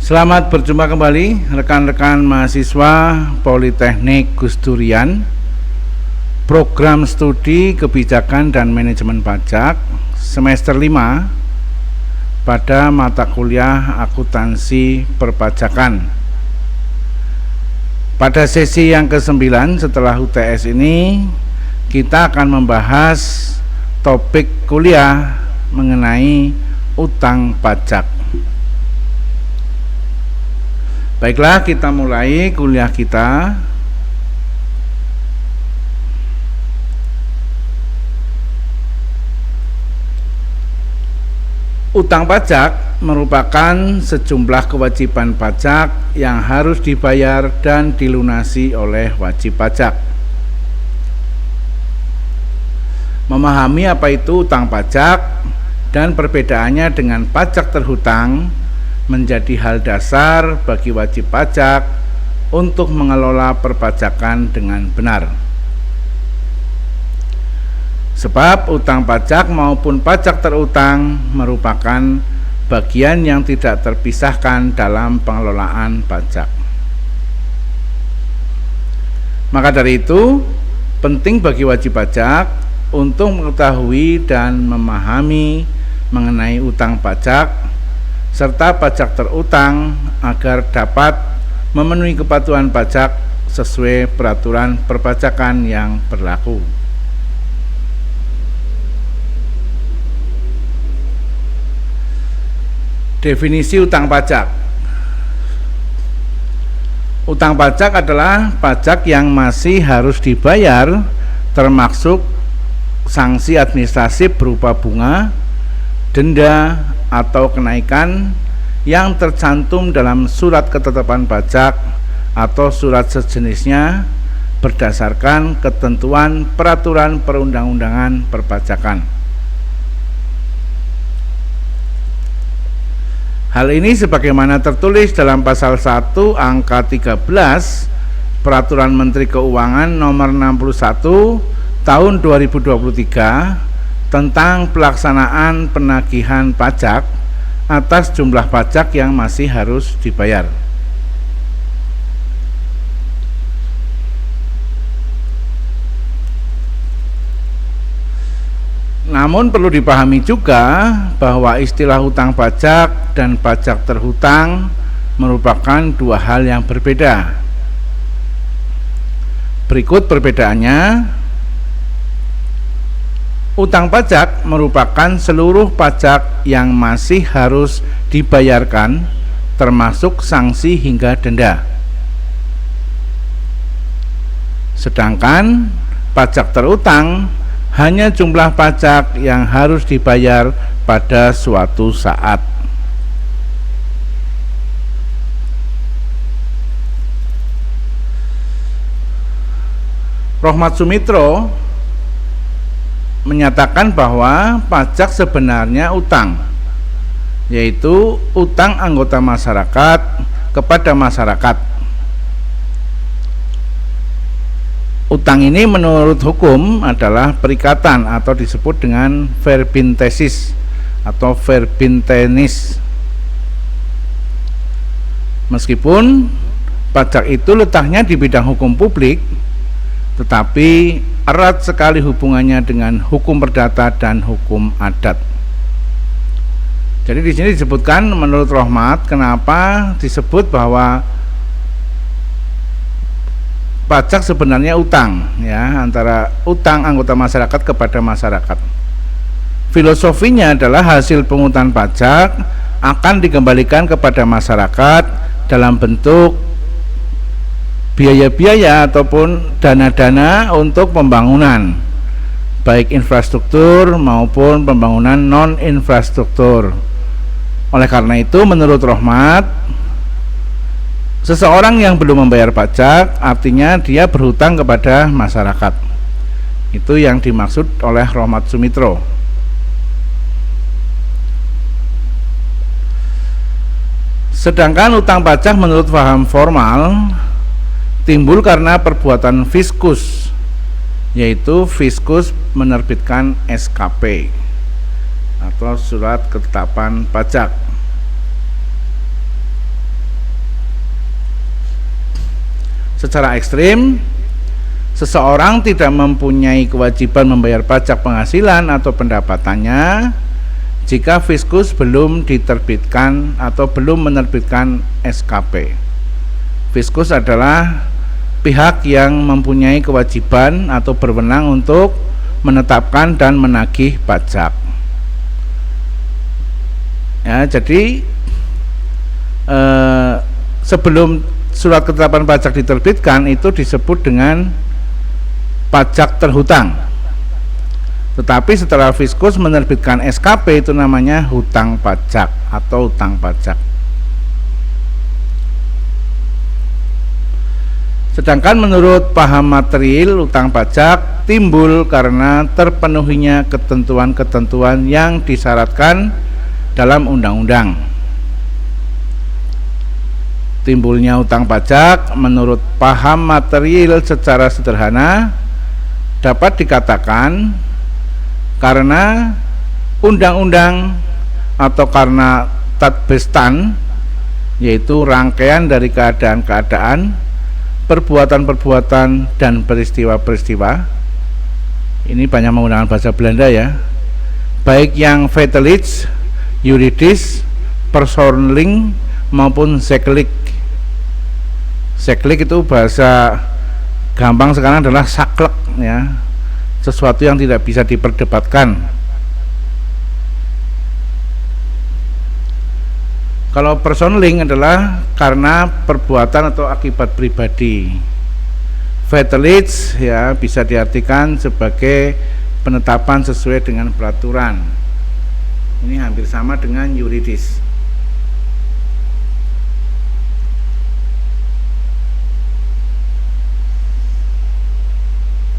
Selamat berjumpa kembali rekan-rekan mahasiswa Politeknik Gus Durian, program studi kebijakan dan manajemen pajak semester 5 pada mata kuliah akuntansi perpajakan. Pada sesi yang ke-9 setelah UTS ini, kita akan membahas topik kuliah mengenai utang pajak. Baiklah, kita mulai kuliah kita. Utang pajak merupakan sejumlah kewajiban pajak yang harus dibayar dan dilunasi oleh wajib pajak. Memahami apa itu utang pajak dan perbedaannya dengan pajak terhutang menjadi hal dasar bagi wajib pajak untuk mengelola perpajakan dengan benar. Sebab utang pajak maupun pajak terutang merupakan bagian yang tidak terpisahkan dalam pengelolaan pajak. Maka dari itu, penting bagi wajib pajak untuk mengetahui dan memahami mengenai utang pajak serta pajak terutang agar dapat memenuhi kepatuhan pajak sesuai peraturan perpajakan yang berlaku. Definisi utang pajak. Utang pajak adalah pajak yang masih harus dibayar, termasuk sanksi administrasi berupa bunga, denda, atau kenaikan yang tercantum dalam surat ketetapan pajak atau surat sejenisnya berdasarkan ketentuan peraturan perundang-undangan perpajakan. Hal ini sebagaimana tertulis dalam pasal 1 angka 13 Peraturan Menteri Keuangan nomor 61 tahun 2023 tentang pelaksanaan penagihan pajak atas jumlah pajak yang masih harus dibayar. Namun perlu dipahami juga bahwa istilah hutang pajak dan pajak terhutang merupakan dua hal yang berbeda. Berikut perbedaannya. Utang pajak merupakan seluruh pajak yang masih harus dibayarkan, termasuk sanksi hingga denda. Sedangkan pajak terutang hanya jumlah pajak yang harus dibayar pada suatu saat. Rohmat Sumitro menyatakan bahwa pajak sebenarnya utang, yaitu utang anggota masyarakat kepada masyarakat. Utang ini menurut hukum adalah perikatan atau disebut dengan verbintesis atau verbintenis. Meskipun pajak itu letaknya di bidang hukum publik, tetapi erat sekali hubungannya dengan hukum perdata dan hukum adat. Jadi di sini disebutkan menurut Rohmat kenapa disebut bahwa pajak sebenarnya utang, ya, antara utang anggota masyarakat kepada masyarakat. Filosofinya adalah hasil pungutan pajak akan dikembalikan kepada masyarakat dalam bentuk biaya-biaya ataupun dana-dana untuk pembangunan, baik infrastruktur maupun pembangunan non-infrastruktur. Oleh karena itu, menurut Rohmat, seseorang yang belum membayar pajak artinya dia berhutang kepada masyarakat. Itu yang dimaksud oleh Rohmat Sumitro. Sedangkan utang pajak menurut paham formal timbul karena perbuatan fiskus, yaitu fiskus menerbitkan SKP atau surat ketetapan pajak. Secara ekstrim, seseorang tidak mempunyai kewajiban membayar pajak penghasilan atau pendapatannya jika Fiskus belum diterbitkan atau belum menerbitkan SKP. Fiskus adalah pihak yang mempunyai kewajiban atau berwenang untuk menetapkan dan menagih pajak. Ya, jadi sebelum surat ketetapan pajak diterbitkan itu disebut dengan pajak terhutang. Tetapi setelah Fiskus menerbitkan SKP itu namanya hutang pajak atau hutang pajak. Sedangkan menurut paham material, hutang pajak timbul karena terpenuhinya ketentuan-ketentuan yang disyaratkan dalam undang-undang. Timbulnya hutang pajak menurut paham material secara sederhana dapat dikatakan karena undang-undang atau karena tadbestan, yaitu rangkaian dari keadaan-keadaan, perbuatan-perbuatan dan peristiwa-peristiwa. Ini banyak menggunakan bahasa Belanda ya, baik yang feitelijk, juridis, persoonlijk maupun zakelijk. Zakelijk itu bahasa gampang sekarang adalah saklek ya, sesuatu yang tidak bisa diperdebatkan. Kalau persoonlijk adalah karena perbuatan atau akibat pribadi. Feitelijk ya bisa diartikan sebagai penetapan sesuai dengan peraturan. Ini hampir sama dengan yuridis.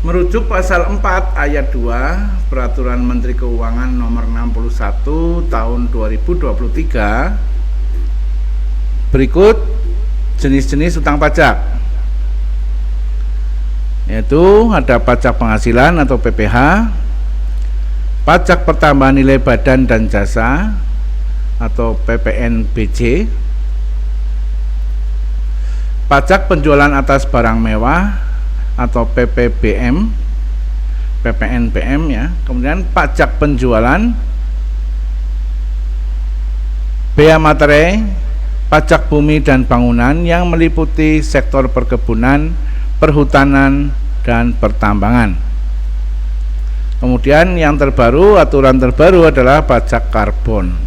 Merujuk pasal 4 ayat 2 Peraturan Menteri Keuangan nomor 61 tahun 2023, berikut jenis-jenis hutang pajak, yaitu ada pajak penghasilan atau PPH, pajak pertambahan nilai badan dan jasa atau PPNBJ, pajak penjualan atas barang mewah atau PPBM, PPNBM ya. Kemudian pajak penjualan, bea materai, pajak bumi dan bangunan yang meliputi sektor perkebunan, perhutanan dan pertambangan. Kemudian yang terbaru, aturan terbaru adalah pajak karbon.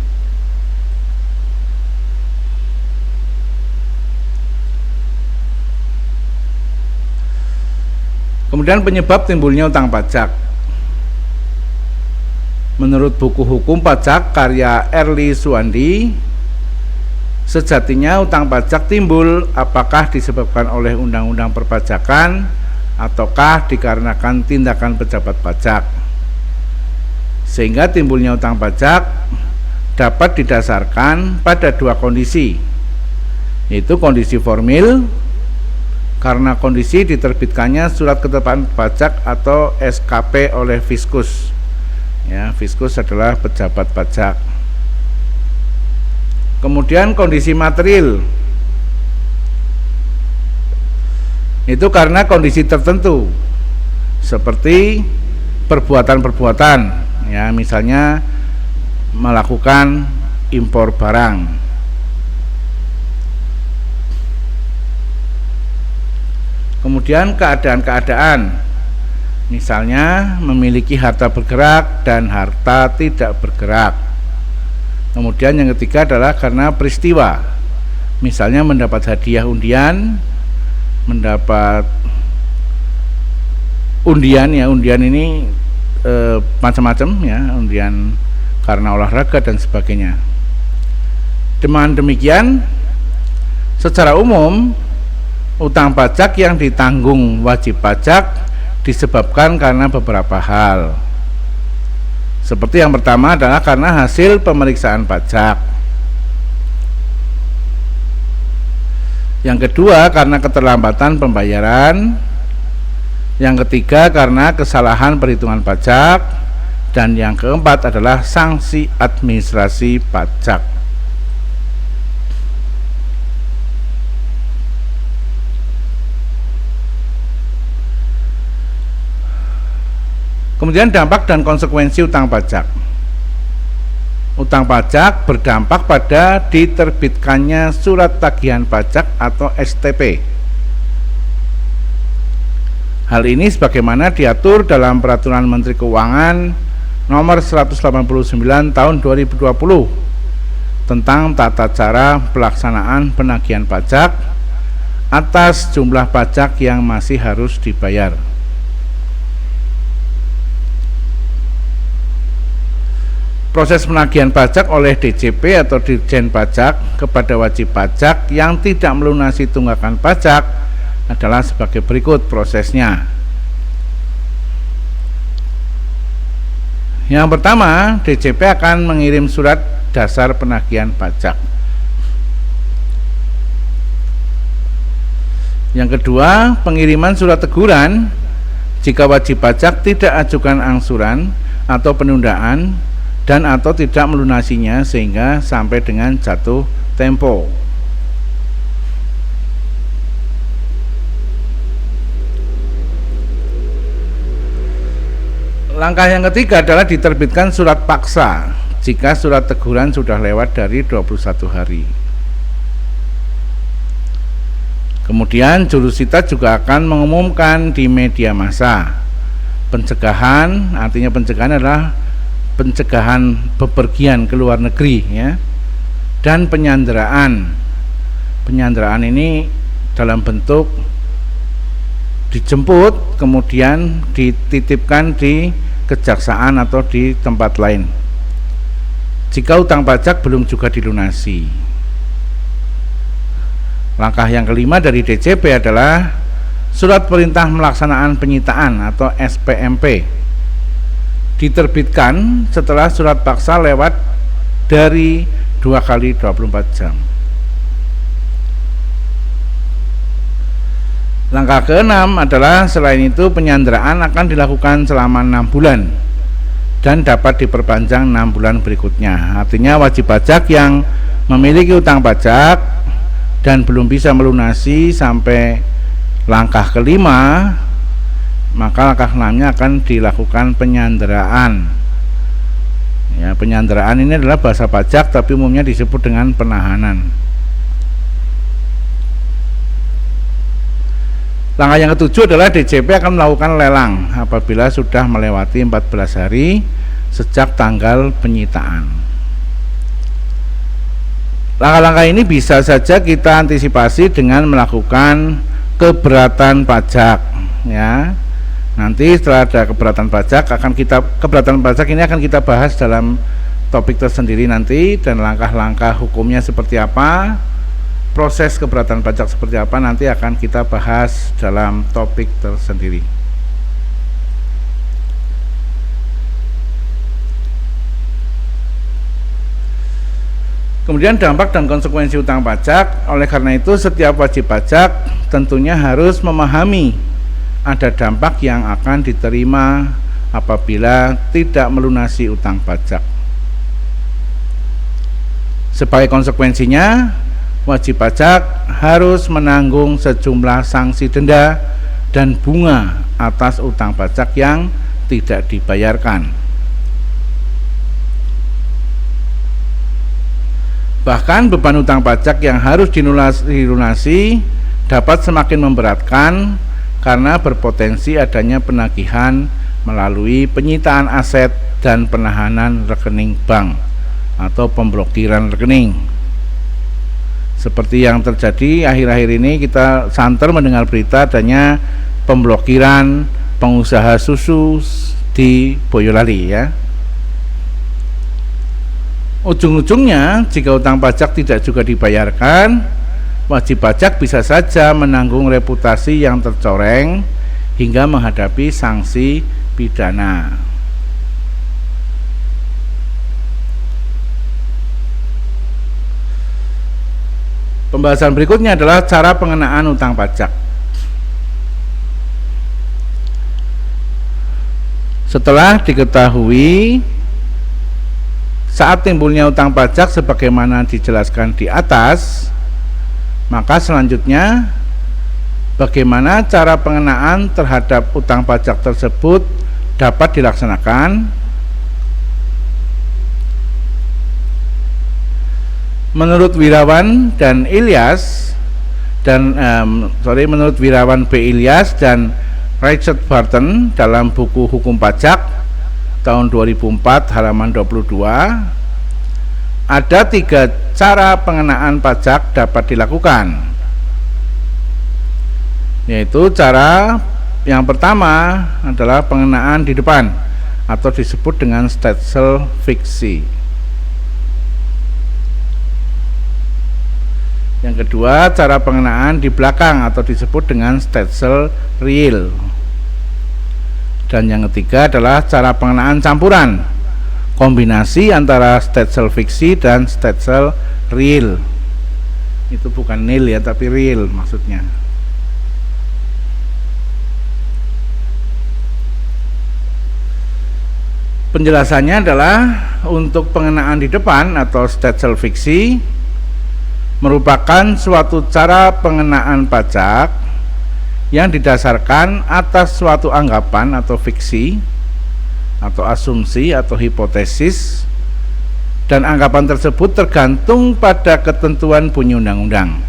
Kemudian penyebab timbulnya hutang pajak. Menurut buku hukum pajak karya Erli Suwandi, sejatinya hutang pajak timbul apakah disebabkan oleh undang-undang perpajakan ataukah dikarenakan tindakan pejabat pajak. Sehingga timbulnya hutang pajak dapat didasarkan pada dua kondisi, yaitu kondisi formil karena kondisi diterbitkannya surat ketetapan pajak atau SKP oleh Fiskus. Ya, Fiskus adalah pejabat pajak. Kemudian kondisi material, itu karena kondisi tertentu, seperti perbuatan-perbuatan, ya, misalnya melakukan impor barang. Kemudian keadaan-keadaan, misalnya memiliki harta bergerak dan harta tidak bergerak. Kemudian yang ketiga adalah karena peristiwa, misalnya mendapat hadiah undian, mendapat undian ya, undian ini macam-macam ya, undian karena olahraga dan sebagainya. Dengan demikian, secara umum utang pajak yang ditanggung wajib pajak disebabkan karena beberapa hal. Seperti yang pertama adalah karena hasil pemeriksaan pajak. Yang kedua karena keterlambatan pembayaran. Yang ketiga karena kesalahan perhitungan pajak. Dan yang keempat adalah sanksi administrasi pajak. Kemudian dampak dan konsekuensi utang pajak. Utang pajak berdampak pada diterbitkannya surat tagihan pajak atau STP. Hal ini sebagaimana diatur dalam Peraturan Menteri Keuangan Nomor 189 Tahun 2020 tentang tata cara pelaksanaan penagihan pajak atas jumlah pajak yang masih harus dibayar. Proses penagihan pajak oleh DJP atau Dirjen Pajak kepada wajib pajak yang tidak melunasi tunggakan pajak adalah sebagai berikut prosesnya. Yang pertama, DJP akan mengirim surat dasar penagihan pajak. Yang kedua, pengiriman surat teguran jika wajib pajak tidak ajukan angsuran atau penundaan dan atau tidak melunasinya sehingga sampai dengan jatuh tempo. Langkah yang ketiga adalah diterbitkan surat paksa jika surat teguran sudah lewat dari 21 hari. Kemudian jurusita juga akan mengumumkan di media massa. Pencegahan, artinya pencegahan adalah pencegahan bepergian ke luar negeri, ya, dan penyanderaan. Penyanderaan ini dalam bentuk dijemput kemudian dititipkan di kejaksaan atau di tempat lain jika utang pajak belum juga dilunasi. Langkah yang kelima dari DJP adalah surat perintah melaksanaan penyitaan atau SPMP diterbitkan setelah surat paksa lewat dari 2 kali 24 jam. Langkah keenam adalah selain itu penyanderaan akan dilakukan selama 6 bulan dan dapat diperpanjang 6 bulan berikutnya. Artinya wajib pajak yang memiliki utang pajak dan belum bisa melunasi sampai langkah kelima, maka langkah enamnya akan dilakukan penyanderaan. Ya, penyanderaan ini adalah bahasa pajak tapi umumnya disebut dengan penahanan. Langkah yang ketujuh adalah DJP akan melakukan lelang apabila sudah melewati 14 hari sejak tanggal penyitaan. Langkah-langkah ini bisa saja kita antisipasi dengan melakukan keberatan pajak, ya. Nanti setelah ada keberatan pajak ini akan kita bahas dalam topik tersendiri nanti, dan langkah-langkah hukumnya seperti apa, proses keberatan pajak seperti apa nanti akan kita bahas dalam topik tersendiri. Kemudian dampak dan konsekuensi utang pajak. Oleh karena itu setiap wajib pajak tentunya harus memahami ada dampak yang akan diterima apabila tidak melunasi utang pajak. Sebagai konsekuensinya, wajib pajak harus menanggung sejumlah sanksi denda dan bunga atas utang pajak yang tidak dibayarkan. Bahkan beban utang pajak yang harus dilunasi dapat semakin memberatkan karena berpotensi adanya penagihan melalui penyitaan aset dan penahanan rekening bank atau pemblokiran rekening. Seperti yang terjadi akhir-akhir ini, kita santer mendengar berita adanya pemblokiran pengusaha susu di Boyolali, ya. Ujung-ujungnya jika utang pajak tidak juga dibayarkan, wajib pajak bisa saja menanggung reputasi yang tercoreng hingga menghadapi sanksi pidana. Pembahasan berikutnya adalah cara pengenaan utang pajak. Setelah diketahui saat timbulnya utang pajak sebagaimana dijelaskan di atas, maka selanjutnya bagaimana cara pengenaan terhadap utang pajak tersebut dapat dilaksanakan menurut Wirawan dan Ilyas menurut Wirawan B. Ilyas dan Richard Barton dalam buku Hukum Pajak tahun 2004 halaman 22, ada 3 cara pengenaan pajak dapat dilakukan, yaitu cara yang pertama adalah pengenaan di depan atau disebut dengan Stätsel fiksi. Yang kedua, cara pengenaan di belakang atau disebut dengan Stätsel real. Dan yang ketiga adalah cara pengenaan campuran, kombinasi antara Stätsel fiksi dan Stätsel real. Itu bukan nil ya, tapi real maksudnya. Penjelasannya adalah untuk pengenaan di depan atau Stätsel fiksi merupakan suatu cara pengenaan pajak yang didasarkan atas suatu anggapan atau fiksi atau asumsi atau hipotesis, dan anggapan tersebut tergantung pada ketentuan bunyi undang-undang.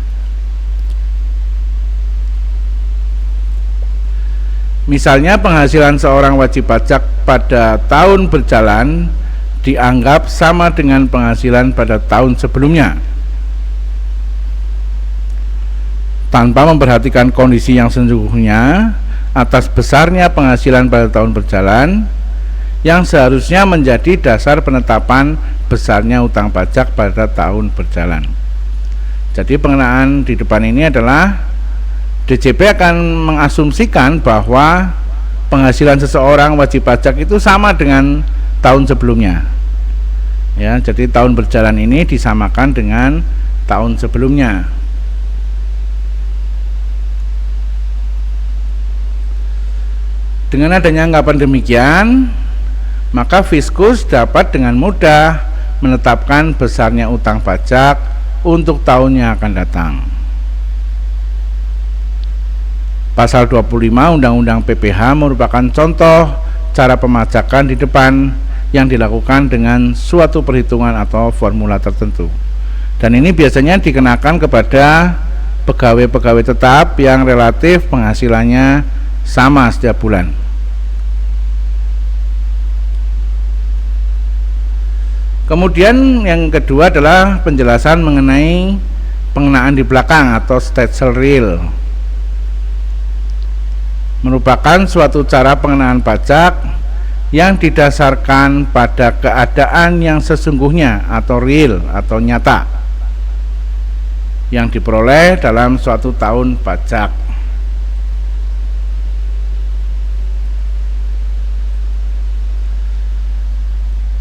Misalnya penghasilan seorang wajib pajak pada tahun berjalan dianggap sama dengan penghasilan pada tahun sebelumnya, tanpa memperhatikan kondisi yang sesungguhnya atas besarnya penghasilan pada tahun berjalan yang seharusnya menjadi dasar penetapan besarnya utang pajak pada tahun berjalan. Jadi pengenaan di depan ini adalah DJP akan mengasumsikan bahwa penghasilan seseorang wajib pajak itu sama dengan tahun sebelumnya. Ya, jadi tahun berjalan ini disamakan dengan tahun sebelumnya. Dengan adanya anggapan demikian, maka Fiskus dapat dengan mudah menetapkan besarnya utang pajak untuk tahun yang akan datang. Pasal 25 Undang-Undang PPH merupakan contoh cara pemajakan di depan yang dilakukan dengan suatu perhitungan atau formula tertentu. Dan ini biasanya dikenakan kepada pegawai-pegawai tetap yang relatif penghasilannya sama setiap bulan. Kemudian yang kedua adalah penjelasan mengenai pengenaan di belakang atau Stätsel real. Merupakan suatu cara pengenaan pajak yang didasarkan pada keadaan yang sesungguhnya atau real atau nyata yang diperoleh dalam suatu tahun pajak.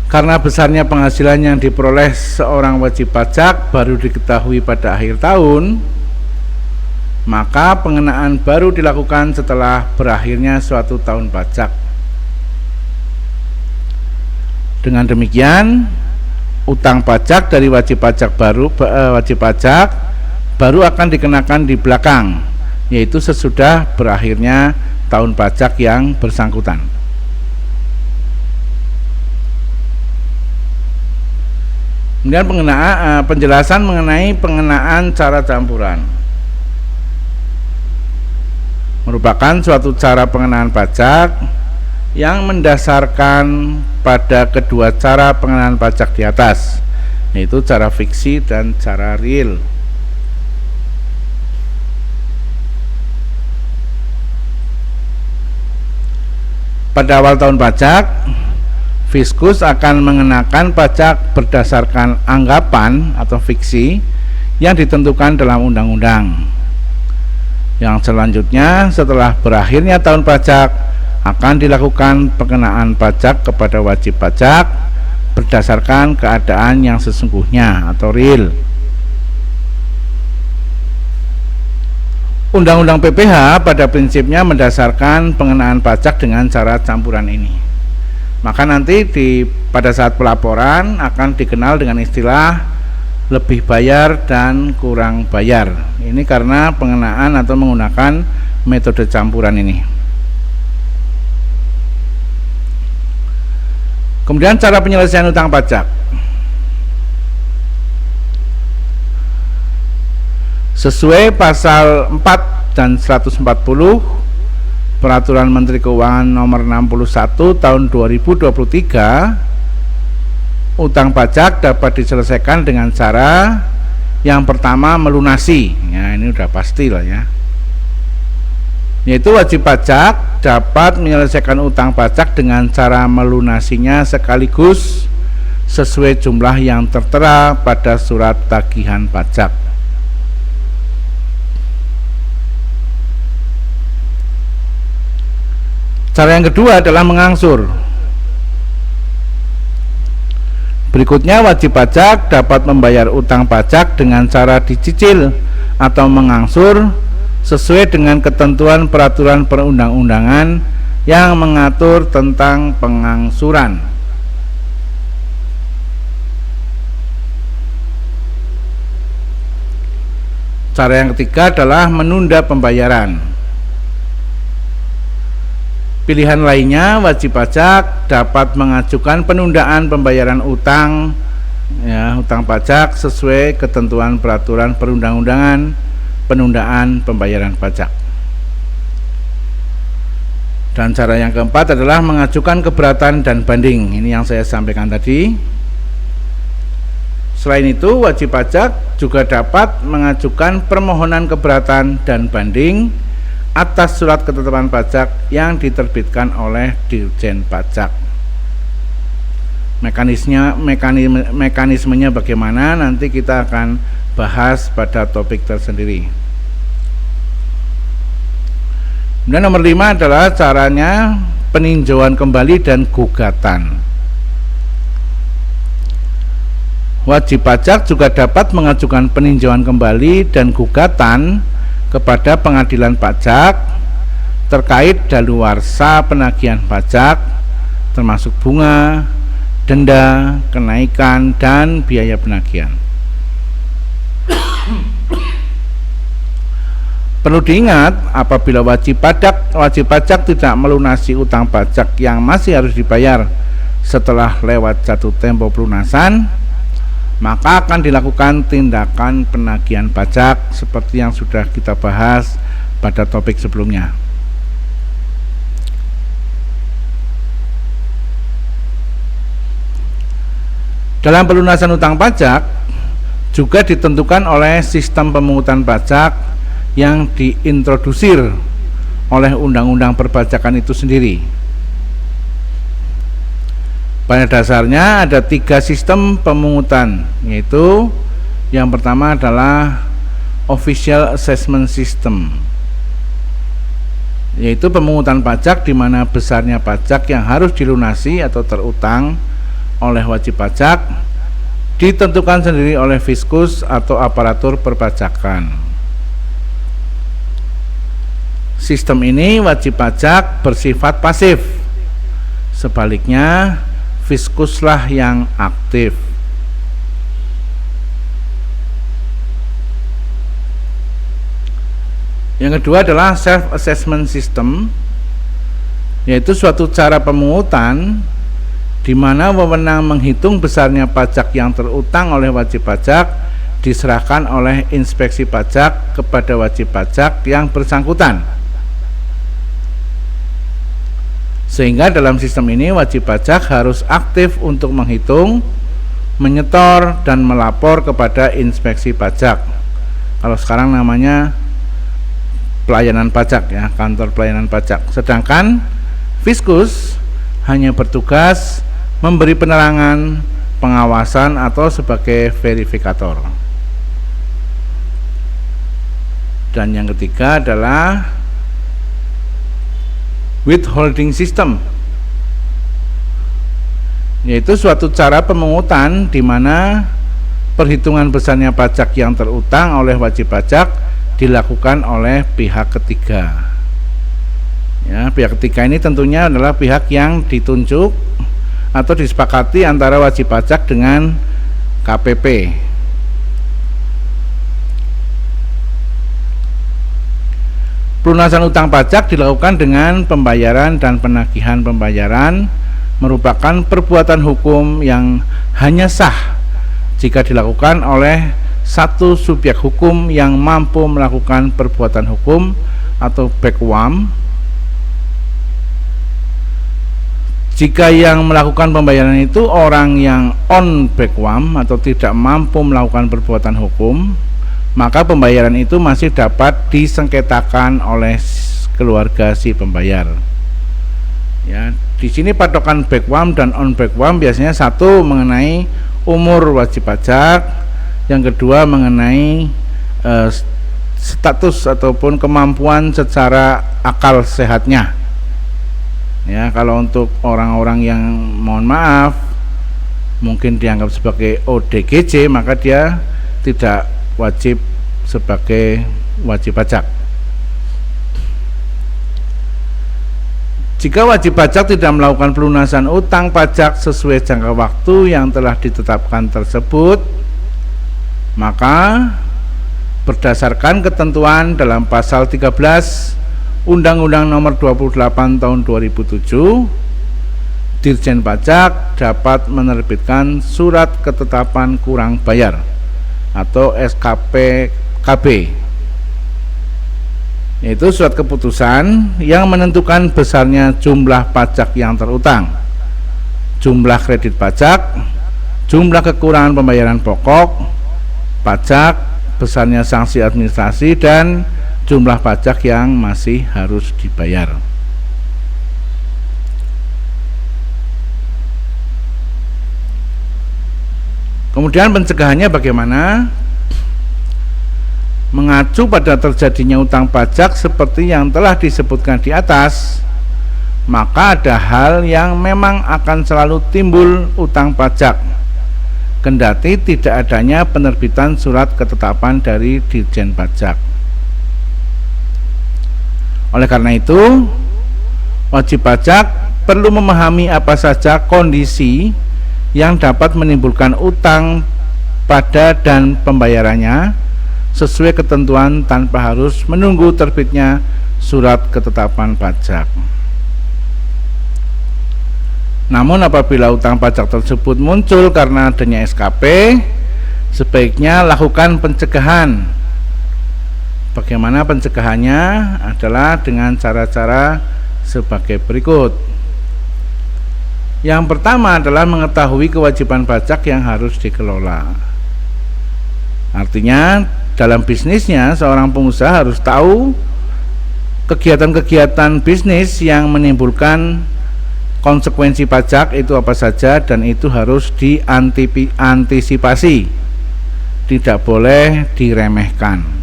Karena besarnya penghasilan yang diperoleh seorang wajib pajak baru diketahui pada akhir tahun, maka pengenaan baru dilakukan setelah berakhirnya suatu tahun pajak. Dengan demikian, utang pajak dari wajib pajak baru akan dikenakan di belakang, yaitu sesudah berakhirnya tahun pajak yang bersangkutan. Kemudian penjelasan mengenai pengenaan cara campuran. Merupakan suatu cara pengenaan pajak yang mendasarkan pada kedua cara pengenaan pajak di atas, yaitu cara fiksi dan cara real. Pada awal tahun pajak, Fiskus akan mengenakan pajak berdasarkan anggapan atau fiksi yang ditentukan dalam undang-undang. Yang selanjutnya setelah berakhirnya tahun pajak akan dilakukan pengenaan pajak kepada wajib pajak berdasarkan keadaan yang sesungguhnya atau real. Undang-undang PPH pada prinsipnya mendasarkan pengenaan pajak dengan cara campuran ini. Maka nanti pada saat pelaporan akan dikenal dengan istilah lebih bayar dan kurang bayar. Ini karena pengenaan atau menggunakan metode campuran ini. Kemudian cara penyelesaian utang pajak. Sesuai pasal 4 dan 140 Peraturan Menteri Keuangan Nomor 61 Tahun 2023, utang pajak dapat diselesaikan dengan cara yang pertama melunasi. Ya, ini udah pasti lah ya. Yaitu wajib pajak dapat menyelesaikan utang pajak dengan cara melunasinya sekaligus sesuai jumlah yang tertera pada surat tagihan pajak. Cara yang kedua adalah mengangsur. Berikutnya, wajib pajak dapat membayar utang pajak dengan cara dicicil atau mengangsur sesuai dengan ketentuan peraturan perundang-undangan yang mengatur tentang pengangsuran. Cara yang ketiga adalah menunda pembayaran. Pilihan lainnya, wajib pajak dapat mengajukan penundaan pembayaran utang pajak sesuai ketentuan peraturan perundang-undangan penundaan pembayaran pajak. Dan cara yang keempat adalah mengajukan keberatan dan banding. Ini yang saya sampaikan tadi. Selain itu, wajib pajak juga dapat mengajukan permohonan keberatan dan banding atas surat ketetapan pajak yang diterbitkan oleh Dirjen Pajak. Mekanismenya bagaimana nanti kita akan bahas pada topik tersendiri. Kemudian nomor 5 adalah caranya peninjauan kembali dan gugatan. Wajib pajak juga dapat mengajukan peninjauan kembali dan gugatan kepada pengadilan pajak terkait daluarsa penagihan pajak, termasuk bunga, denda, kenaikan, dan biaya penagihan. Perlu diingat, apabila wajib pajak tidak melunasi utang pajak yang masih harus dibayar setelah lewat jatuh tempo pelunasan, maka akan dilakukan tindakan penagihan pajak seperti yang sudah kita bahas pada topik sebelumnya. Dalam pelunasan utang pajak juga ditentukan oleh sistem pemungutan pajak yang diintrodusir oleh Undang-Undang Perpajakan itu sendiri. Pada dasarnya ada 3 sistem pemungutan, yaitu yang pertama adalah Official Assessment System, yaitu pemungutan pajak di mana besarnya pajak yang harus dilunasi atau terutang oleh wajib pajak ditentukan sendiri oleh Fiskus atau aparatur perpajakan. Sistem ini wajib pajak bersifat pasif. Sebaliknya, Fiskuslah yang aktif. Yang kedua adalah self-assessment system, yaitu suatu cara pemungutan di mana wewenang menghitung besarnya pajak yang terutang oleh wajib pajak diserahkan oleh inspeksi pajak kepada wajib pajak yang bersangkutan. Sehingga dalam sistem ini wajib pajak harus aktif untuk menghitung, menyetor, dan melapor kepada inspeksi pajak. Kalau sekarang namanya pelayanan pajak ya, kantor pelayanan pajak. Sedangkan Fiskus hanya bertugas memberi penerangan, pengawasan, atau sebagai verifikator. Dan yang ketiga adalah withholding system, yaitu suatu cara pemungutan di mana perhitungan besarnya pajak yang terutang oleh wajib pajak dilakukan oleh pihak ketiga. Ya, pihak ketiga ini tentunya adalah pihak yang ditunjuk atau disepakati antara wajib pajak dengan KPP. Pelunasan utang pajak dilakukan dengan pembayaran dan penagihan pembayaran merupakan perbuatan hukum yang hanya sah jika dilakukan oleh satu subjek hukum yang mampu melakukan perbuatan hukum atau back-WAM. Jika yang melakukan pembayaran itu orang yang on back-WAM atau tidak mampu melakukan perbuatan hukum, maka pembayaran itu masih dapat disengketakan oleh keluarga si pembayar. Ya, di sini patokan back-WAM dan on back-WAM biasanya satu mengenai umur wajib pajak, yang kedua mengenai status ataupun kemampuan secara akal sehatnya. Ya, kalau untuk orang-orang yang mohon maaf mungkin dianggap sebagai ODGJ, maka dia tidak wajib sebagai wajib pajak. Jika wajib pajak tidak melakukan pelunasan utang pajak sesuai jangka waktu yang telah ditetapkan tersebut, maka berdasarkan ketentuan dalam pasal 13 Undang-Undang Nomor 28 Tahun 2007, Dirjen Pajak dapat menerbitkan surat ketetapan kurang bayar atau SKP-KB, yaitu surat keputusan yang menentukan besarnya jumlah pajak yang terutang, jumlah kredit pajak, jumlah kekurangan pembayaran pokok pajak, besarnya sanksi administrasi, dan jumlah pajak yang masih harus dibayar. Kemudian pencegahannya bagaimana? Mengacu pada terjadinya utang pajak seperti yang telah disebutkan di atas, maka ada hal yang memang akan selalu timbul utang pajak, kendati tidak adanya penerbitan surat ketetapan dari Dirjen Pajak. Oleh karena itu, wajib pajak perlu memahami apa saja kondisi yang dapat menimbulkan utang pada dan pembayarannya sesuai ketentuan tanpa harus menunggu terbitnya surat ketetapan pajak. Namun apabila utang pajak tersebut muncul karena adanya SKP, sebaiknya lakukan pencegahan. Bagaimana pencegahannya? Adalah dengan cara-cara sebagai berikut. Yang pertama adalah mengetahui kewajiban pajak yang harus dikelola. Artinya, dalam bisnisnya seorang pengusaha harus tahu kegiatan-kegiatan bisnis yang menimbulkan konsekuensi pajak itu apa saja, dan itu harus diantisipasi, tidak boleh diremehkan.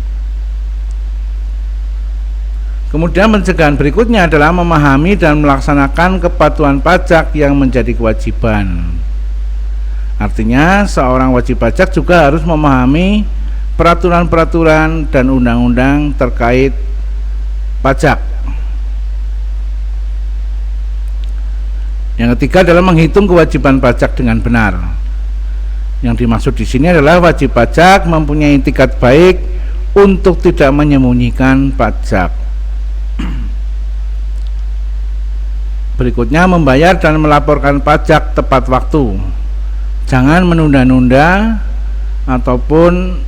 Kemudian pencegahan berikutnya adalah memahami dan melaksanakan kepatuhan pajak yang menjadi kewajiban. Artinya seorang wajib pajak juga harus memahami peraturan-peraturan dan undang-undang terkait pajak. Yang ketiga adalah menghitung kewajiban pajak dengan benar. Yang dimaksud di sini adalah wajib pajak mempunyai itikat baik untuk tidak menyembunyikan pajak. Berikutnya, membayar dan melaporkan pajak tepat waktu. Jangan menunda-nunda ataupun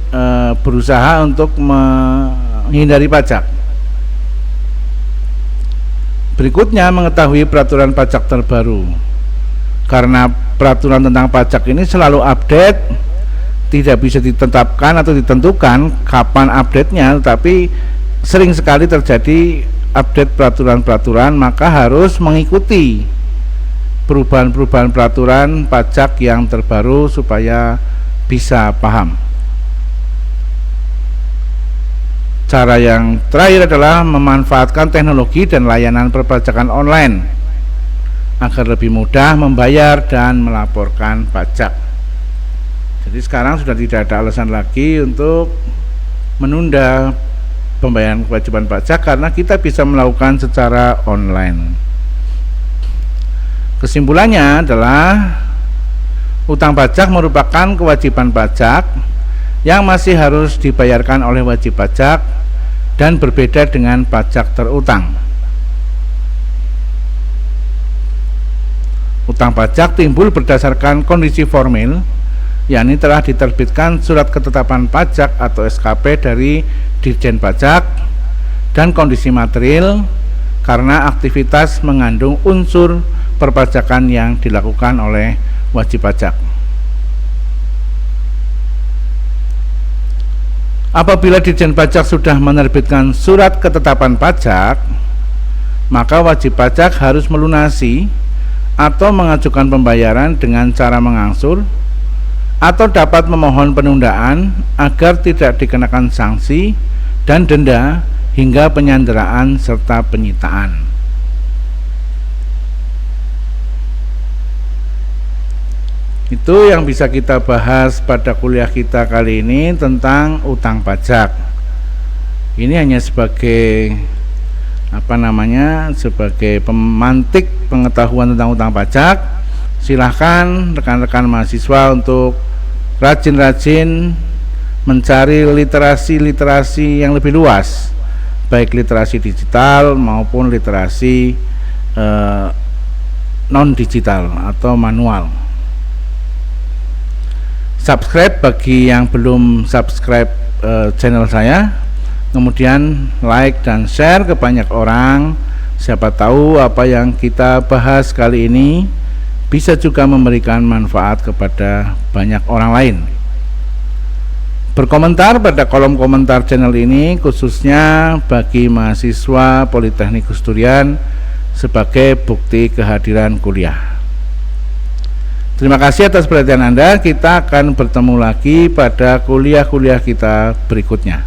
berusaha untuk menghindari pajak. Berikutnya, mengetahui peraturan pajak terbaru. Karena peraturan tentang pajak ini selalu update, tidak bisa ditetapkan atau ditentukan kapan update-nya, tetapi sering sekali terjadi update peraturan-peraturan, maka harus mengikuti perubahan-perubahan peraturan pajak yang terbaru supaya bisa paham. Cara yang terakhir adalah memanfaatkan teknologi dan layanan perpajakan online agar lebih mudah membayar dan melaporkan pajak. Jadi sekarang sudah tidak ada alasan lagi untuk menunda pembayaran kewajiban pajak karena kita bisa melakukan secara online. Kesimpulannya adalah utang pajak merupakan kewajiban pajak yang masih harus dibayarkan oleh wajib pajak dan berbeda dengan pajak terutang. Utang pajak timbul berdasarkan kondisi formil, yakni telah diterbitkan surat ketetapan pajak atau SKP dari Dirjen Pajak, dan kondisi material karena aktivitas mengandung unsur perpajakan yang dilakukan oleh wajib pajak. Apabila Dirjen Pajak sudah menerbitkan surat ketetapan pajak, maka wajib pajak harus melunasi atau mengajukan pembayaran dengan cara mengangsur atau dapat memohon penundaan agar tidak dikenakan sanksi dan denda hingga penyanderaan serta penyitaan. Itu yang bisa kita bahas pada kuliah kita kali ini tentang utang pajak. Ini hanya sebagai sebagai pemantik pengetahuan tentang utang pajak. Silahkan rekan-rekan mahasiswa untuk rajin-rajin mencari literasi yang lebih luas, baik literasi digital maupun literasi non-digital atau manual. Subscribe bagi yang belum subscribe channel saya, kemudian like dan share ke banyak orang. Siapa tahu apa yang kita bahas kali ini bisa juga memberikan manfaat kepada banyak orang lain. Berkomentar pada kolom komentar channel ini, khususnya bagi mahasiswa Politeknik Gus Durian, sebagai bukti kehadiran kuliah. Terima kasih atas perhatian Anda. Kita akan bertemu lagi pada kuliah-kuliah kita berikutnya.